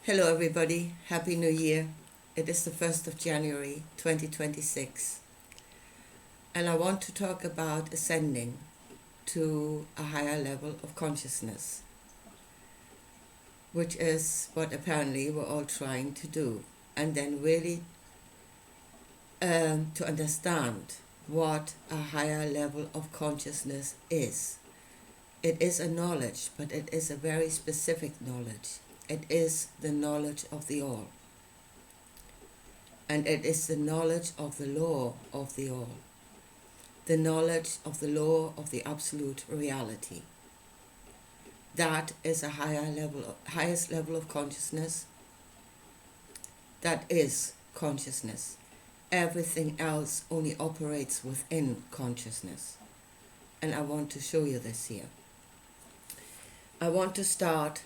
Hello everybody, Happy New Year. It is the 1st of January 2026 and I want to talk about ascending to a higher level of consciousness, which is what apparently we're all trying to do, and then really to understand what a higher level of consciousness is. It is a knowledge, but it is a very specific knowledge. It is the knowledge of the all. And it is the knowledge of the law of the all. The knowledge of the law of the absolute reality. That is a highest level of consciousness. That is consciousness. Everything else only operates within consciousness. And I want to show you this here. I want to start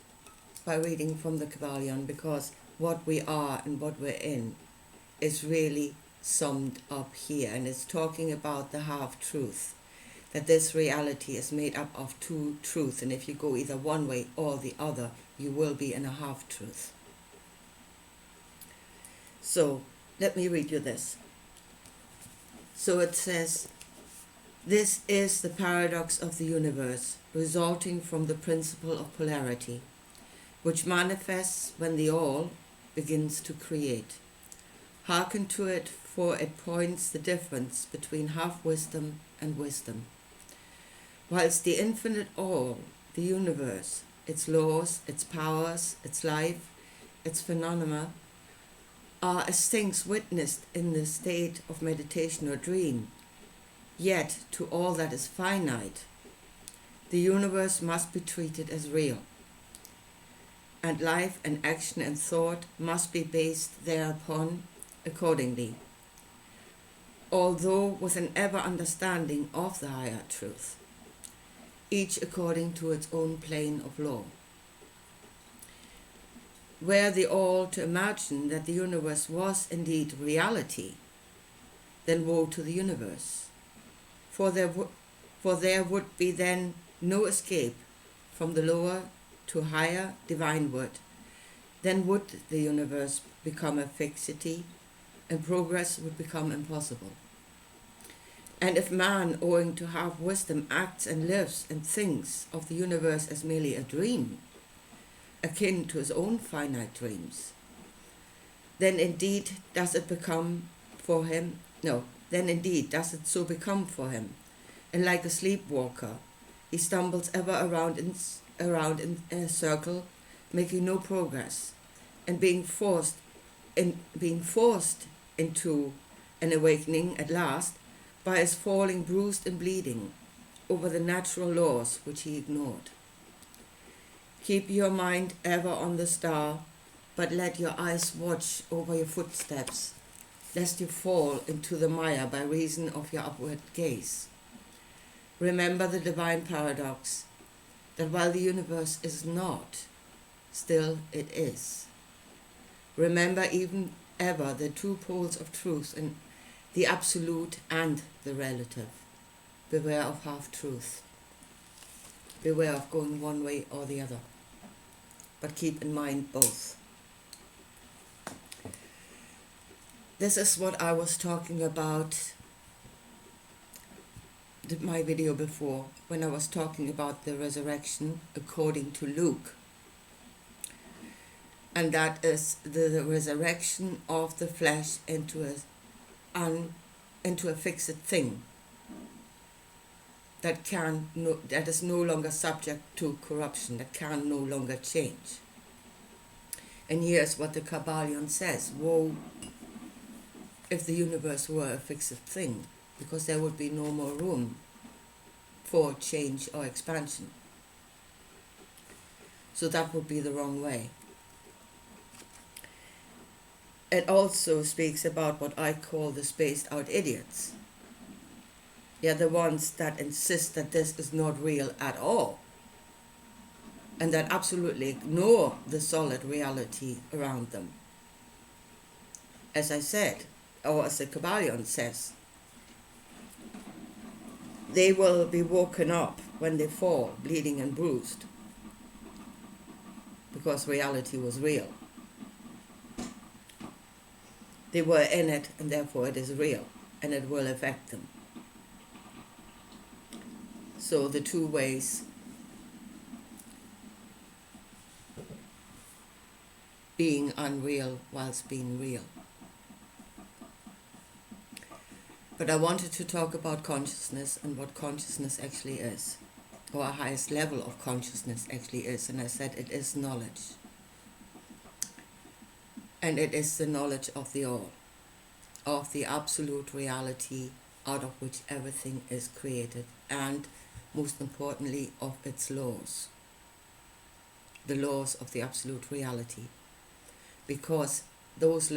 by reading from the Kybalion, because what we are and what we're in is really summed up here, and it's talking about the half-truth, that this reality is made up of two truths, and if you go either one way or the other, you will be in a half-truth. So let me read you this. So it says, "This is the paradox of the universe, resulting from the principle of polarity, which manifests when the all begins to create. Hearken to it, for it points the difference between half-wisdom and wisdom. Whilst the infinite all, the universe, its laws, its powers, its life, its phenomena, are as things witnessed in the state of meditation or dream, yet to all that is finite, the universe must be treated as real, and life and action and thought must be based thereupon accordingly, although with an ever understanding of the higher truth, each according to its own plane of law. Were the all to imagine that the universe was indeed reality, then woe to the universe, for there would be then no escape from the lower to higher divineward. Then would the universe become a fixity, and progress would become impossible. And if man, owing to half wisdom, acts and lives and thinks of the universe as merely a dream, akin to his own finite dreams, then indeed does it so become for him, and like a sleepwalker, he stumbles ever around in a circle, making no progress, and being forced into an awakening at last by his falling bruised and bleeding over the natural laws which he ignored. Keep your mind ever on the star, but let your eyes watch over your footsteps, lest you fall into the mire by reason of your upward gaze. Remember the divine paradox, that while the universe is not, still it is. Remember even ever the two poles of truth, and the absolute and the relative. Beware of half-truth. Beware of going one way or the other. But keep in mind both." This is what I was talking about in my video before, when I was talking about the resurrection according to Luke. And that is the resurrection of the flesh into a fixed thing that is no longer subject to corruption, that can no longer change. And here's what the Kybalion says: woe if the universe were a fixed thing, because there would be no more room for change or expansion. So that would be the wrong way. It also speaks about what I call the spaced out idiots. They're the ones that insist that this is not real at all, and that absolutely ignore the solid reality around them. As I said, or as the Kybalion says, they will be woken up when they fall, bleeding and bruised, because reality was real. They were in it, and therefore it is real, and it will affect them. So the two ways, being unreal whilst being real. But I wanted to talk about consciousness and what consciousness actually is, or our highest level of consciousness actually is. And I said it is knowledge. And it is the knowledge of the all, of the absolute reality out of which everything is created, and most importantly, of its laws, the laws of the absolute reality, because those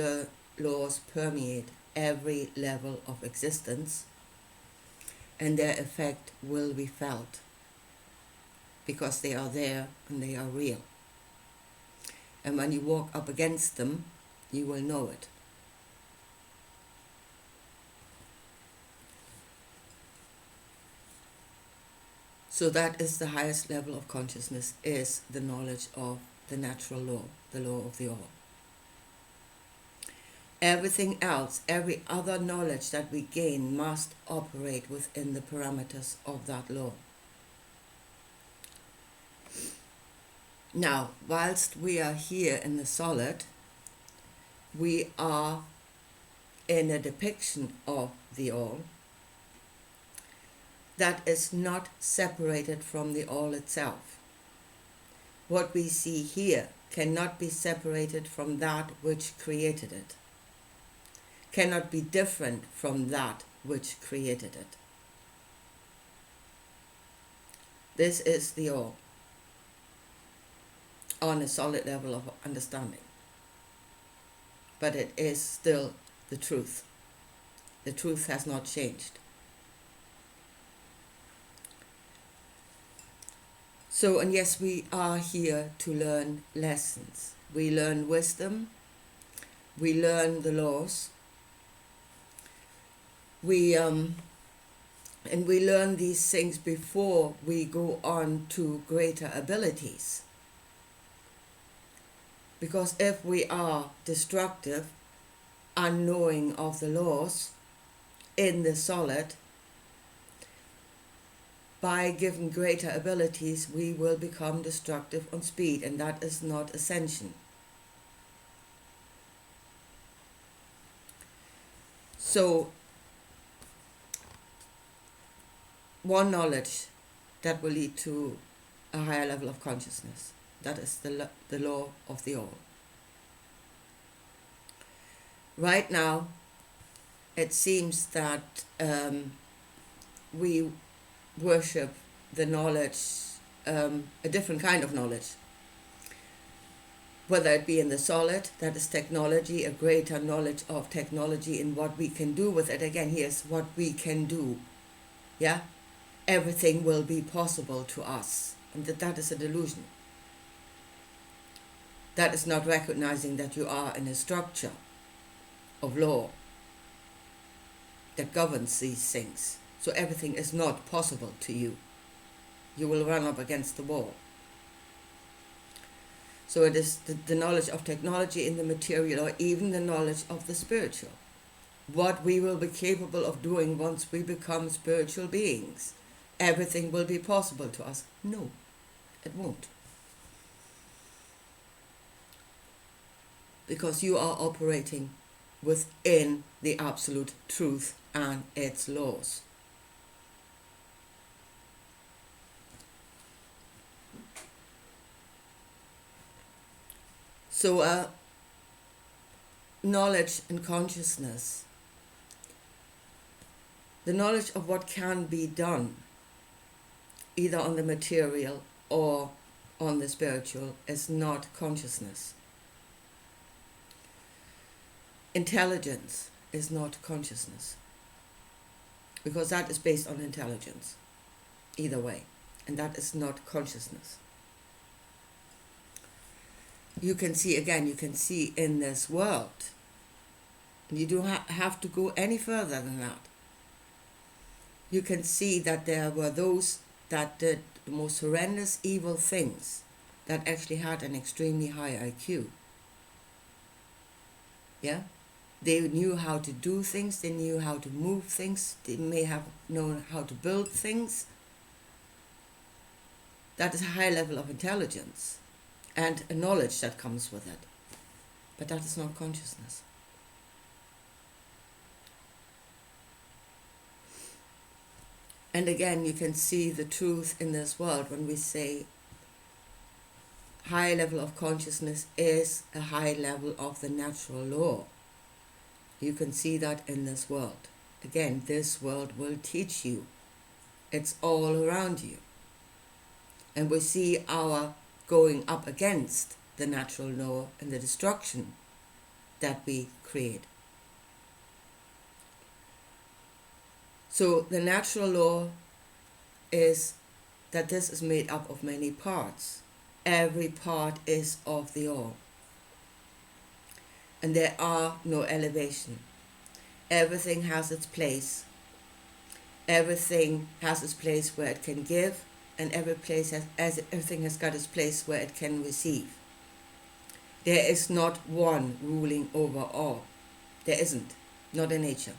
laws permeate every level of existence, and their effect will be felt because they are there and they are real. And when you walk up against them, you will know it. So that is the highest level of consciousness, is the knowledge of the natural law, the law of the all. Everything else, every other knowledge that we gain must operate within the parameters of that law. Now, whilst we are here in the solid, we are in a depiction of the all that is not separated from the all itself. What we see here cannot be separated from that which created it, cannot be different from that which created it. This is the all on a solid level of understanding. But it is still the truth. The truth has not changed. So, and yes, we are here to learn lessons. We learn wisdom. We learn the laws. And we learn these things before we go on to greater abilities. Because if we are destructive, unknowing of the laws in the solid, by given greater abilities, we will become destructive on speed, and that is not ascension. So, one knowledge that will lead to a higher level of consciousness, that is the law of the all. Right now, it seems that we worship the knowledge, a different kind of knowledge, whether it be in the solid, that is technology, a greater knowledge of technology and what we can do with it. Again, here's what we can do. Yeah, everything will be possible to us, and that is a delusion. That is not recognizing that you are in a structure of law that governs these things. So everything is not possible to you. You will run up against the wall. So it is the knowledge of technology in the material, or even the knowledge of the spiritual. What we will be capable of doing once we become spiritual beings. Everything will be possible to us. No, it won't. Because you are operating within the absolute truth and its laws. So knowledge and consciousness, the knowledge of what can be done, either on the material or on the spiritual, is not consciousness. Intelligence is not consciousness, because that is based on intelligence, either way, and that is not consciousness. You can see in this world, you don't have to go any further than that. You can see that there were those that did the most horrendous evil things that actually had an extremely high IQ. Yeah? They knew how to do things, they knew how to move things, they may have known how to build things. That is a high level of intelligence and a knowledge that comes with it. But that is not consciousness. And again, you can see the truth in this world when we say high level of consciousness is a high level of the natural law. You can see that in this world. Again, this world will teach you. It's all around you. And we see our going up against the natural law and the destruction that we create. So the natural law is that this is made up of many parts. Every part is of the all. And there are no elevation. Everything has its place. Everything has its place where it can give, and everything has got its place where it can receive. There is not one ruling over all. There isn't, not in nature.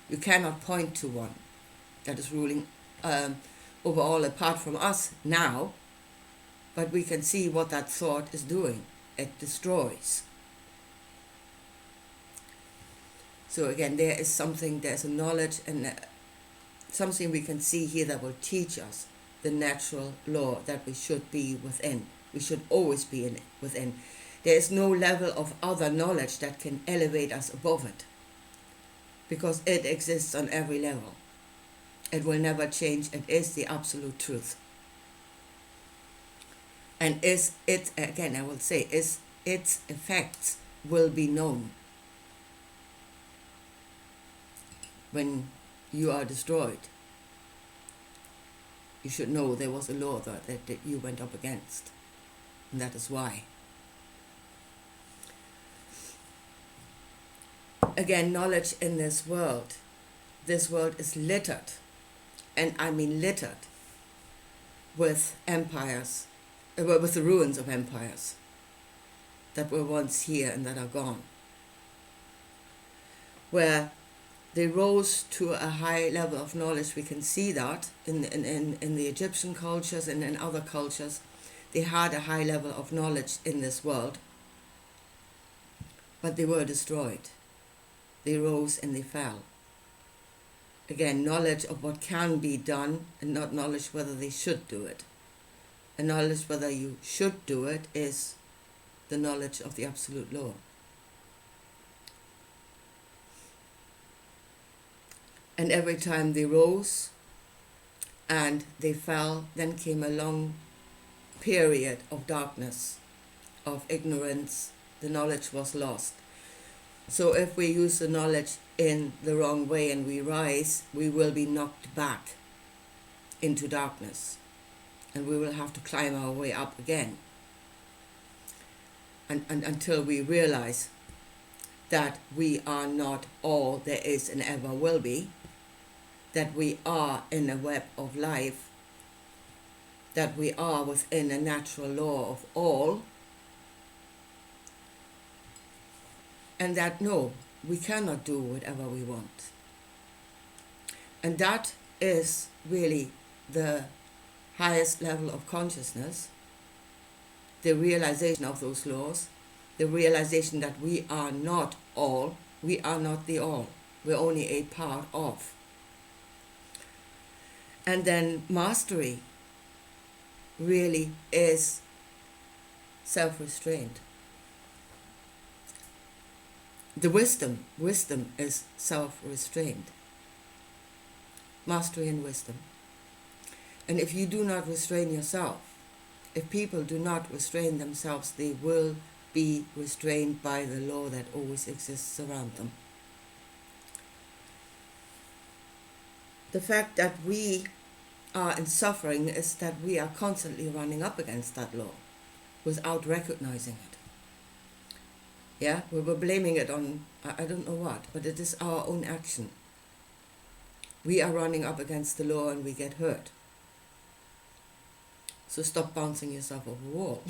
You cannot point to one that is ruling over all apart from us now, but we can see what that thought is doing. It destroys. So again, there's a knowledge and something we can see here that will teach us the natural law that we should be within. We should always be within. There is no level of other knowledge that can elevate us above it, because it exists on every level. It will never change. It is the absolute truth. And its effects will be known when you are destroyed. You should know there was a law that you went up against, and that is why. Again, knowledge in this world is littered, and I mean littered, with empires, with the ruins of empires that were once here and that are gone, where they rose to a high level of knowledge. We can see that in the Egyptian cultures and in other cultures. They had a high level of knowledge in this world, but they were destroyed. They rose and they fell. Again, knowledge of what can be done and not knowledge whether they should do it. And knowledge whether you should do it is the knowledge of the absolute law. And every time they rose and they fell, then came a long period of darkness, of ignorance. The knowledge was lost. So if we use the knowledge in the wrong way and we rise, we will be knocked back into darkness. And we will have to climb our way up again. And until we realize that we are not all there is and ever will be, that we are in a web of life, that we are within a natural law of all, and that no, we cannot do whatever we want. And that is really the highest level of consciousness, the realization of those laws, the realization that we are not all, we are not the all, we're only a part of. And then mastery really is self-restraint. The wisdom is self-restraint. Mastery and wisdom. And if you do not restrain yourself, if people do not restrain themselves, they will be restrained by the law that always exists around them. The fact that we are in suffering is that we are constantly running up against that law without recognizing it. Yeah, we were blaming it on, I don't know what, but it is our own action. We are running up against the law and we get hurt. So stop bouncing yourself off a wall.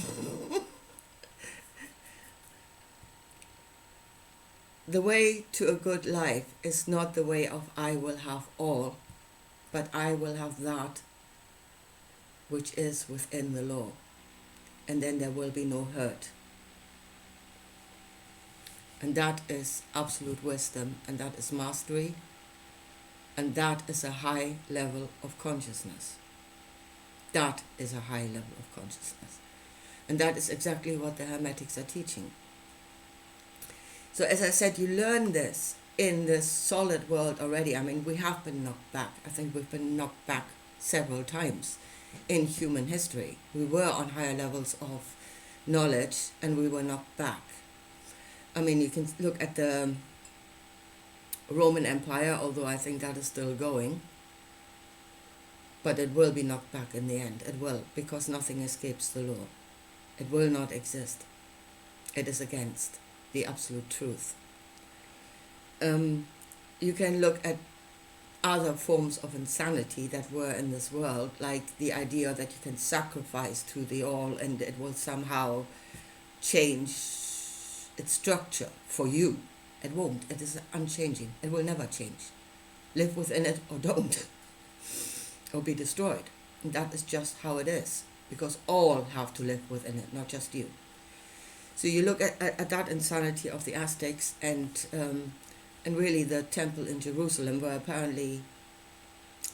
the way to a good life is not the way of I will have all, but I will have that which is within the law. And then there will be no hurt. And that is absolute wisdom, and that is mastery, and that is a high level of consciousness. That is a high level of consciousness. And that is exactly what the Hermetics are teaching. So as I said, you learn this in the solid world already. I mean, we have been knocked back. I think we've been knocked back several times in human history. We were on higher levels of knowledge and we were knocked back. I mean, you can look at the Roman Empire, although I think that is still going. But it will be knocked back in the end. It will, because nothing escapes the law. It will not exist. It is against the absolute truth. You can look at other forms of insanity that were in this world, like the idea that you can sacrifice to the all and it will somehow change its structure for you. It won't. It is unchanging. It will never change. Live within it or don't, or be destroyed. And that is just how it is, because all have to live within it, not just you. So you look at that insanity of the Aztecs and really the temple in Jerusalem, where apparently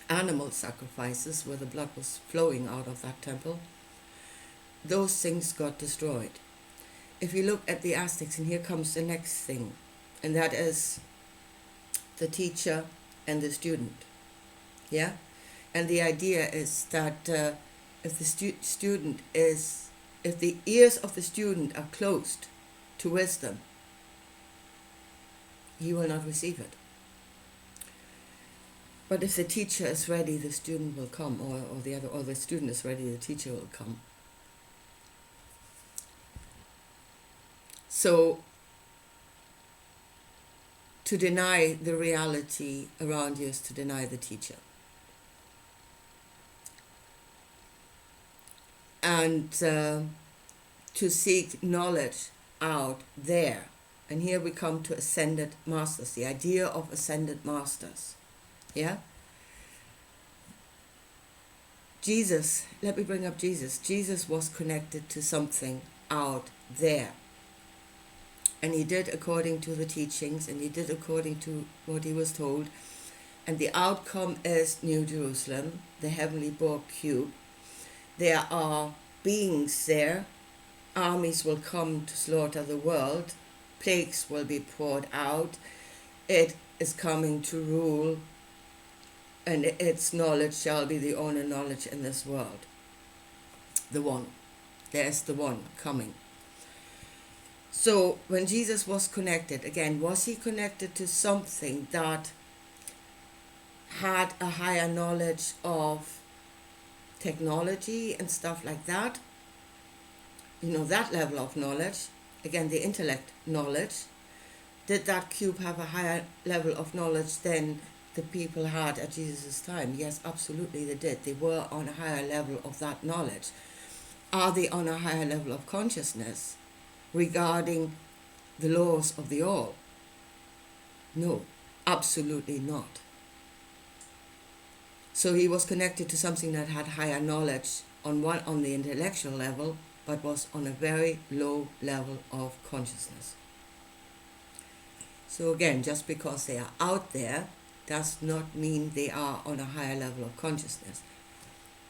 animal sacrifices, where the blood was flowing out of that temple, those things got destroyed. If you look at the Aztecs, and here comes the next thing, and that is the teacher and the student. Yeah? And the idea is that if the ears of the student are closed to wisdom, he will not receive it. But if the teacher is ready, the student will come, or the student is ready, the teacher will come. So, to deny the reality around you is to deny the teacher. And to seek knowledge out there. And here we come to ascended masters, the idea of ascended masters. Yeah? Jesus, let me bring up Jesus. Jesus was connected to something out there. And he did according to the teachings, and he did according to what he was told. And the outcome is New Jerusalem, the heavenly Borg cube. There are beings there. Armies will come to slaughter the world. Plagues will be poured out. It is coming to rule, and its knowledge shall be the only knowledge in this world. The one. There's the one coming. So when Jesus was connected, again, was he connected to something that had a higher knowledge of technology and stuff like that? You know, that level of knowledge, again, the intellect knowledge. Did that cube have a higher level of knowledge than the people had at Jesus' time? Yes, absolutely they did. They were on a higher level of that knowledge. Are they on a higher level of consciousness regarding the laws of the all? No, absolutely not. So he was connected to something that had higher knowledge on the intellectual level, but was on a very low level of consciousness. So again, just because they are out there does not mean they are on a higher level of consciousness.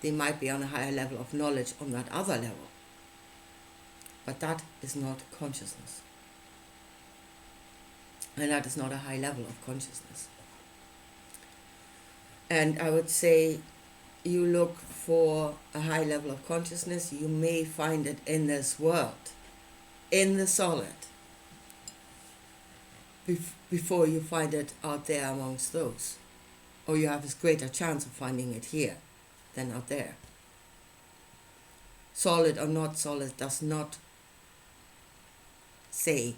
They might be on a higher level of knowledge on that other level, but that is not consciousness. And that is not a high level of consciousness. And I would say, you look for a high level of consciousness, you may find it in this world, in the solid, before you find it out there amongst those. Or you have a greater chance of finding it here than out there. Solid or not solid does not say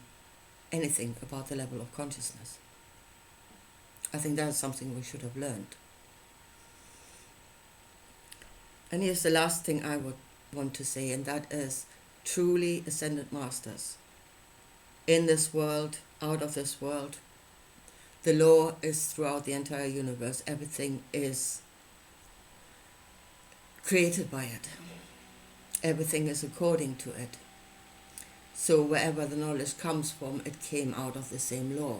anything about the level of consciousness. I think that's something we should have learned. And here's the last thing I would want to say, and that is truly ascended masters in this world, out of this world. The law is throughout the entire universe. Everything is created by it. Everything is according to it. So wherever the knowledge comes from, it came out of the same law.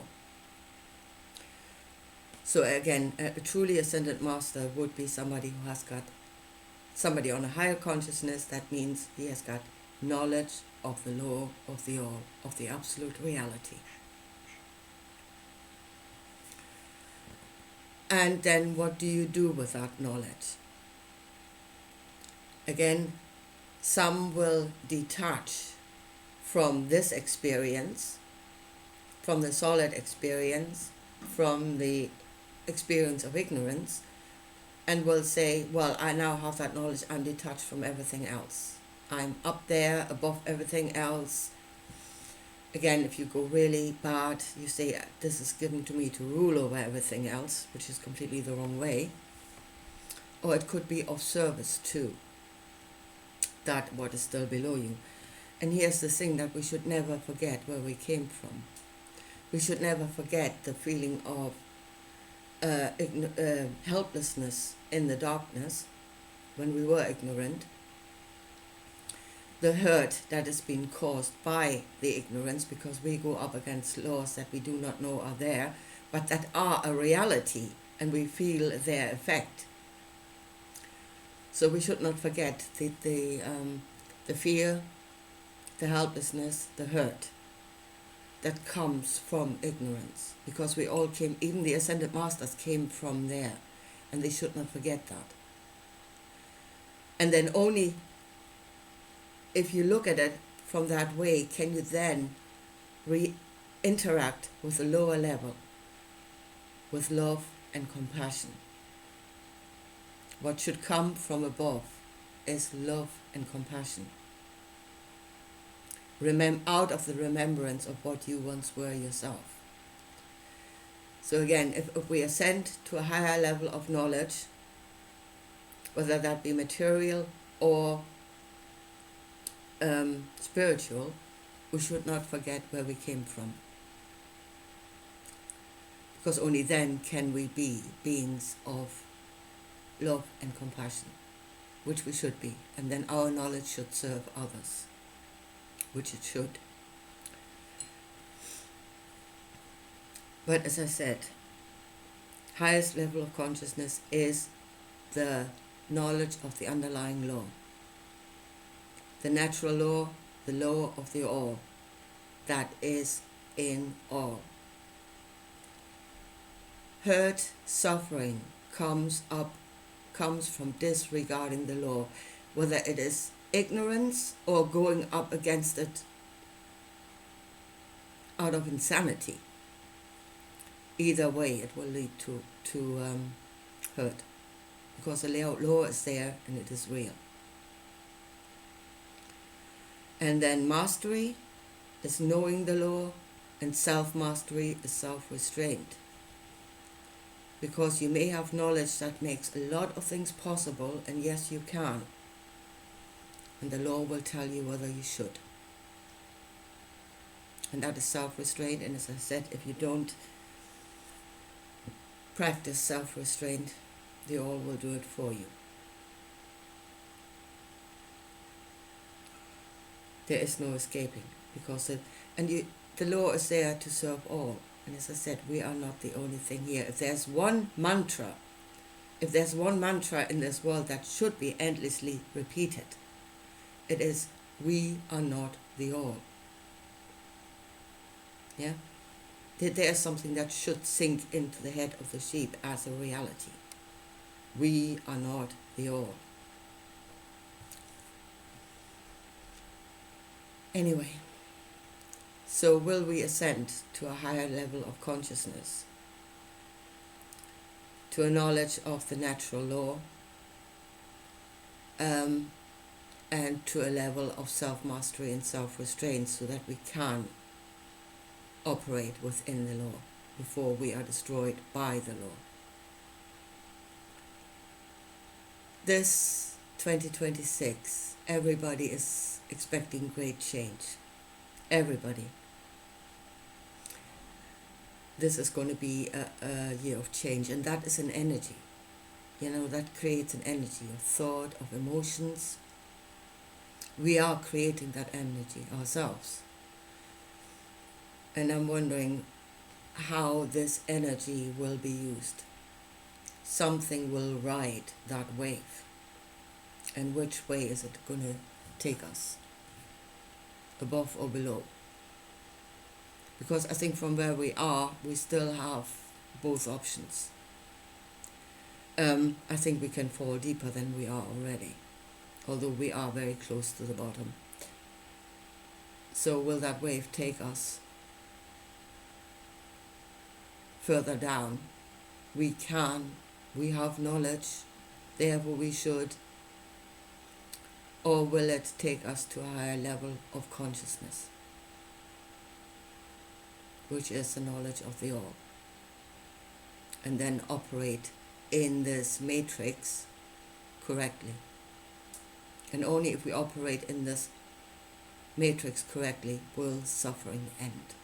So again, a truly ascended master would be somebody who has got somebody on a higher consciousness. That means he has got knowledge of the law of the all, of the absolute reality. And then what do you do with that knowledge? Again, some will detach from this experience, from the solid experience, from the experience of ignorance, and will say, well, I now have that knowledge, I'm detached from everything else. I'm up there above everything else. Again, if you go really bad, you say, this is given to me to rule over everything else, which is completely the wrong way. Or it could be of service too, that what is still below you. And here's the thing that we should never forget where we came from. We should never forget the feeling of helplessness in the darkness when we were ignorant, the hurt that has been caused by the ignorance, because we go up against laws that we do not know are there, but that are a reality, and we feel their effect. So we should not forget the fear, the helplessness, the hurt that comes from ignorance, because we all came, even the ascended masters came from there, and they should not forget that. And then only if you look at it from that way can you then interact with a lower level, with love and compassion. What should come from above is love and compassion. Out of the remembrance of what you once were yourself. So again, if we ascend to a higher level of knowledge, whether that be material or spiritual, we should not forget where we came from. Because only then can we be beings of love and compassion, which we should be. And then our knowledge should serve others, which it should. But as I said, highest level of consciousness is the knowledge of the underlying law. The natural law, the law of the all, that is in all. Hurt, suffering comes from disregarding the law, whether it is ignorance or going up against it out of insanity. Either way, it will lead to hurt, because the law is there and it is real. And then mastery is knowing the law, and self-mastery is self-restraint. Because you may have knowledge that makes a lot of things possible, and yes, you can. And the law will tell you whether you should. And that is self-restraint. And as I said, if you don't practice self-restraint, the all will do it for you. There is no escaping, because the law is there to serve all. And as I said, we are not the only thing here. If there's one mantra in this world that should be endlessly repeated, it is, we are not the all. Yeah? There is something that should sink into the head of the sheep as a reality. We are not the all. Anyway, so will we ascend to a higher level of consciousness, to a knowledge of the natural law, and to a level of self-mastery and self-restraint, so that we can operate within the law before we are destroyed by the law. This 2026, everybody is expecting great change. Everybody. this is going to be a year of change, and that is an energy. That creates an energy of thought, of emotions. We are creating that energy ourselves. And I'm wondering how this energy will be used. Something will ride that wave. And which way is it going to take us? Above or below? Because I think from where we are, we still have both options. I think we can fall deeper than we are already, although we are very close to the bottom. So will that wave take us further down? We have knowledge, therefore we should. Or will it take us to a higher level of consciousness, which is the knowledge of the all, and then operate in this matrix correctly? And only if we operate in this matrix correctly will suffering end.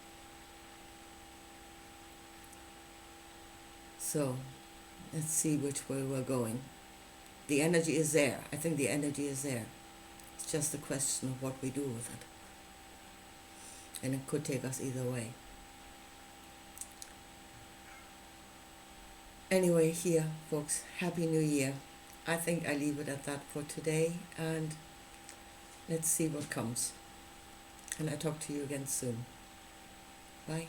So let's see which way we're going. The energy is there. I think the energy is there. It's just a question of what we do with it. And it could take us either way. Anyway, here, folks, Happy New Year. I think I leave it at that for today, and let's see what comes. And I talk to you again soon. Bye.